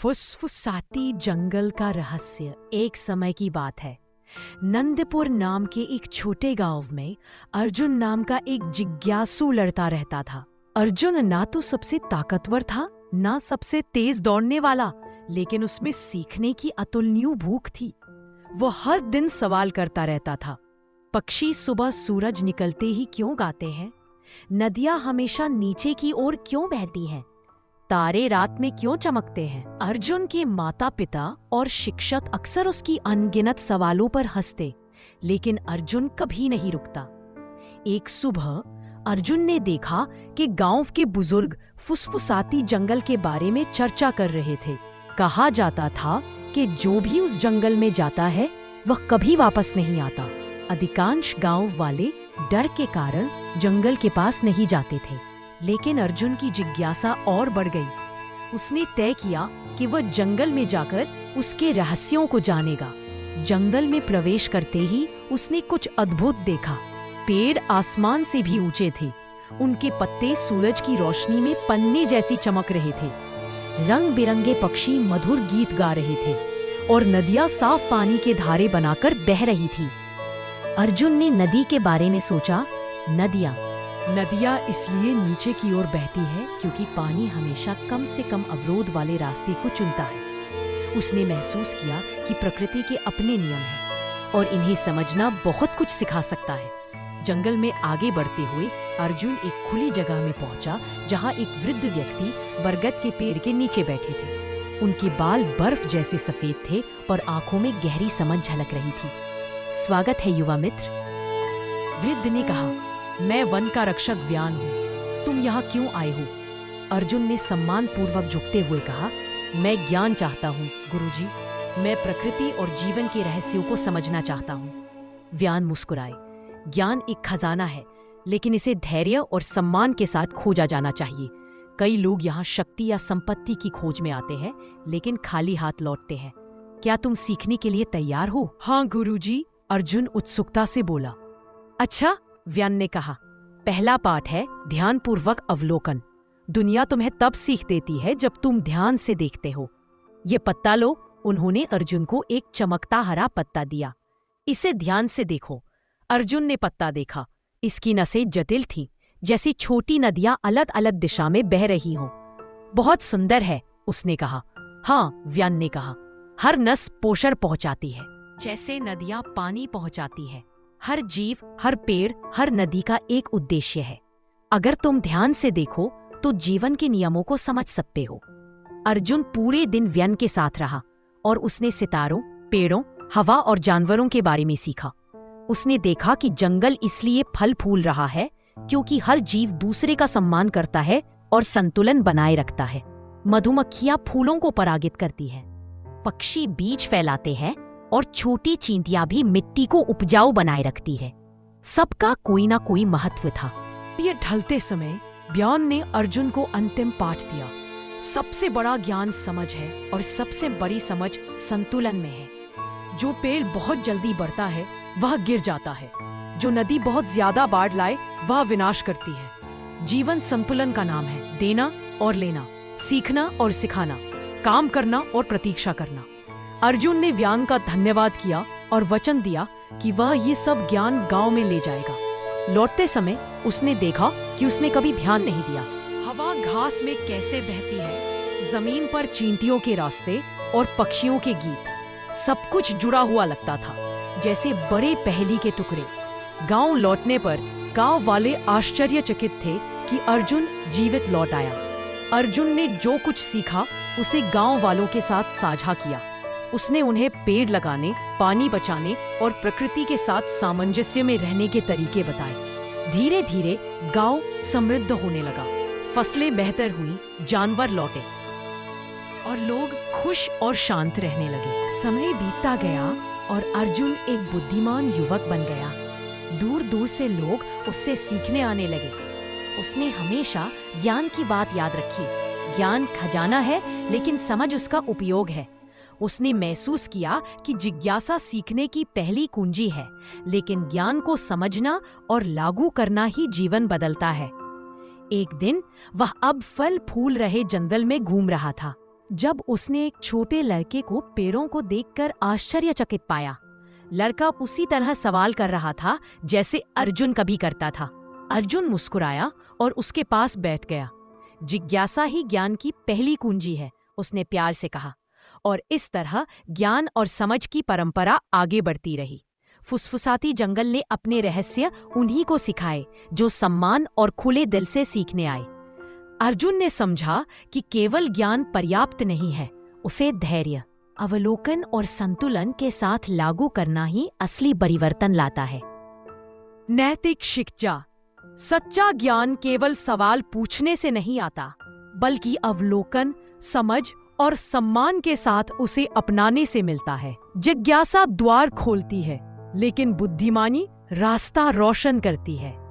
फुसफुसाती जंगल का रहस्य। एक समय की बात है। नंदपुर नाम के एक छोटे गांव में अर्जुन नाम का एक जिज्ञासु लड़का रहता था। अर्जुन ना तो सबसे ताकतवर था, ना सबसे तेज दौड़ने वाला, लेकिन उसमें सीखने की अतुलनीय भूख थी। वो हर दिन सवाल करता रहता था। पक्षी सुबह सूरज निकलते ही क्यों गाते हैं? नदियां हमेशा नीचे की ओर क्यों बहती हैं? तारे रात में क्यों चमकते हैं? अर्जुन के माता पिता और शिक्षक अक्सर उसकी अनगिनत सवालों पर हंसते, लेकिन अर्जुन कभी नहीं रुकता। एक सुबह अर्जुन ने देखा कि गांव के बुजुर्ग फुसफुसाती जंगल के बारे में चर्चा कर रहे थे। कहा जाता था कि जो भी उस जंगल में जाता है वह कभी वापस नहीं आता। अधिकांश गांव वाले डर के कारण जंगल के पास नहीं जाते थे, लेकिन अर्जुन की जिज्ञासा और बढ़ गई। उसने तय किया कि वह जंगल में जाकर उसके रहस्यों को जानेगा। जंगल में प्रवेश करते ही उसने कुछ अद्भुत देखा। पेड़ आसमान से भी ऊंचे थे। उनके पत्ते सूरज की रोशनी में पन्ने जैसी चमक रहे थे। रंग बिरंगे पक्षी मधुर गीत गा रहे थे और नदियां साफ पानी के धारे बनाकर बह रही थी। अर्जुन ने नदी के बारे में सोचा। नदियां इसलिए नीचे की ओर बहती है क्योंकि पानी हमेशा कम से कम अवरोध वाले रास्ते को चुनता है। उसने महसूस किया कि प्रकृति के अपने नियम हैं और इन्हें समझना बहुत कुछ सिखा सकता है। जंगल में आगे बढ़ते हुए अर्जुन एक खुली जगह में पहुंचा, जहां एक वृद्ध व्यक्ति बरगद के पेड़ के नीचे बैठे थे। उनके बाल बर्फ जैसे सफेद थे और आंखों में गहरी समझ झलक रही थी। स्वागत है युवा मित्र, वृद्ध ने कहा। मैं वन का रक्षक व्यान हूँ। तुम यहाँ क्यों आए हो? अर्जुन ने सम्मान पूर्वक झुकते हुए कहा, मैं ज्ञान चाहता हूँ गुरुजी। मैं प्रकृति और जीवन के रहस्यों को समझना चाहता हूँ। व्यान मुस्कुराए। ज्ञान एक खजाना है, लेकिन इसे धैर्य और सम्मान के साथ खोजा जाना चाहिए। कई लोग यहाँ शक्ति या संपत्ति की खोज में आते हैं, लेकिन खाली हाथ लौटते हैं। क्या तुम सीखने के लिए तैयार हो? हाँ गुरुजी, अर्जुन उत्सुकता से बोला। अच्छा, व्यान ने कहा। पहला पाठ है ध्यानपूर्वक अवलोकन। दुनिया तुम्हें तब सीख देती है जब तुम ध्यान से देखते हो। ये पत्ता लो। उन्होंने अर्जुन को एक चमकता हरा पत्ता दिया। इसे ध्यान से देखो। अर्जुन ने पत्ता देखा। इसकी नसें जटिल थीं, जैसी छोटी नदियां अलग अलग दिशा में बह रही हों। बहुत सुंदर है, उसने कहा। हाँ, व्यान ने कहा। हर नस पोषण पहुंचाती है, जैसे नदियां पानी पहुंचाती है। हर जीव, हर पेड़, हर नदी का एक उद्देश्य है। अगर तुम ध्यान से देखो तो जीवन के नियमों को समझ सकते हो। अर्जुन पूरे दिन व्यान के साथ रहा और उसने सितारों, पेड़ों, हवा और जानवरों के बारे में सीखा। उसने देखा कि जंगल इसलिए फल फूल रहा है क्योंकि हर जीव दूसरे का सम्मान करता है और संतुलन बनाए रखता है। मधुमक्खियां फूलों को परागित करती है, पक्षी बीज फैलाते हैं और छोटी चींटियां भी मिट्टी को उपजाऊ बनाए रखती है। सबका कोई ना कोई महत्व था। ये ढलते समय व्यान ने अर्जुन को अंतिम पाठ दिया। सबसे बड़ा ज्ञान समझ है और सबसे बड़ी समझ संतुलन में है। जो पेड़ बहुत जल्दी बढ़ता है वह गिर जाता है। जो नदी बहुत ज्यादा बाढ़ लाए वह विनाश करती है। जीवन संतुलन का नाम है। देना और लेना, सीखना और सिखाना, काम करना और प्रतीक्षा करना। अर्जुन ने व्यान का धन्यवाद किया और वचन दिया कि वह ये सब ज्ञान गांव में ले जाएगा। लौटते समय उसने देखा कि उसने कभी ध्यान नहीं दिया। हवा घास में कैसे बहती है, जमीन पर चींटियों के रास्ते और पक्षियों के गीत, सब कुछ जुड़ा हुआ लगता था, जैसे बड़े पहेली के टुकड़े। गांव लौटने पर गांव वाले आश्चर्यचकित थे कि अर्जुन जीवित लौट आया। अर्जुन ने जो कुछ सीखा उसे गांव वालों के साथ साझा किया। उसने उन्हें पेड़ लगाने, पानी बचाने और प्रकृति के साथ सामंजस्य में रहने के तरीके बताए। धीरे धीरे गांव समृद्ध होने लगा। फसलें बेहतर हुई, जानवर लौटे और लोग खुश और शांत रहने लगे। समय बीतता गया और अर्जुन एक बुद्धिमान युवक बन गया। दूर दूर से लोग उससे सीखने आने लगे। उसने हमेशा ज्ञान की बात याद रखी। ज्ञान खजाना है, लेकिन समझ उसका उपयोग है। उसने महसूस किया कि जिज्ञासा सीखने की पहली कुंजी है, लेकिन ज्ञान को समझना और लागू करना ही जीवन बदलता है। एक दिन वह अब फल फूल रहे जंगल में घूम रहा था। जब उसने एक छोटे लड़के को पेड़ों को देखकर आश्चर्यचकित पाया। लड़का उसी तरह सवाल कर रहा था जैसे अर्जुन कभी करता था। अर्जुन मुस्कुराया और उसके पास बैठ गया। जिज्ञासा ही ज्ञान की पहली कुंजी है, उसने प्यार से कहा। और इस तरह ज्ञान और समझ की परंपरा आगे बढ़ती रही। फुसफुसाती जंगल ने अपने रहस्य उन्हीं को सिखाए जो सम्मान और खुले दिल से सीखने आए। अर्जुन ने समझा कि केवल ज्ञान पर्याप्त नहीं है, उसे धैर्य, अवलोकन और संतुलन के साथ लागू करना ही असली परिवर्तन लाता है। नैतिक शिक्षा। सच्चा ज्ञान केवल सवाल पूछने से नहीं आता, बल्कि अवलोकन, समझ और सम्मान के साथ उसे अपनाने से मिलता है। जिज्ञासा द्वार खोलती है, लेकिन बुद्धिमानी रास्ता रोशन करती है।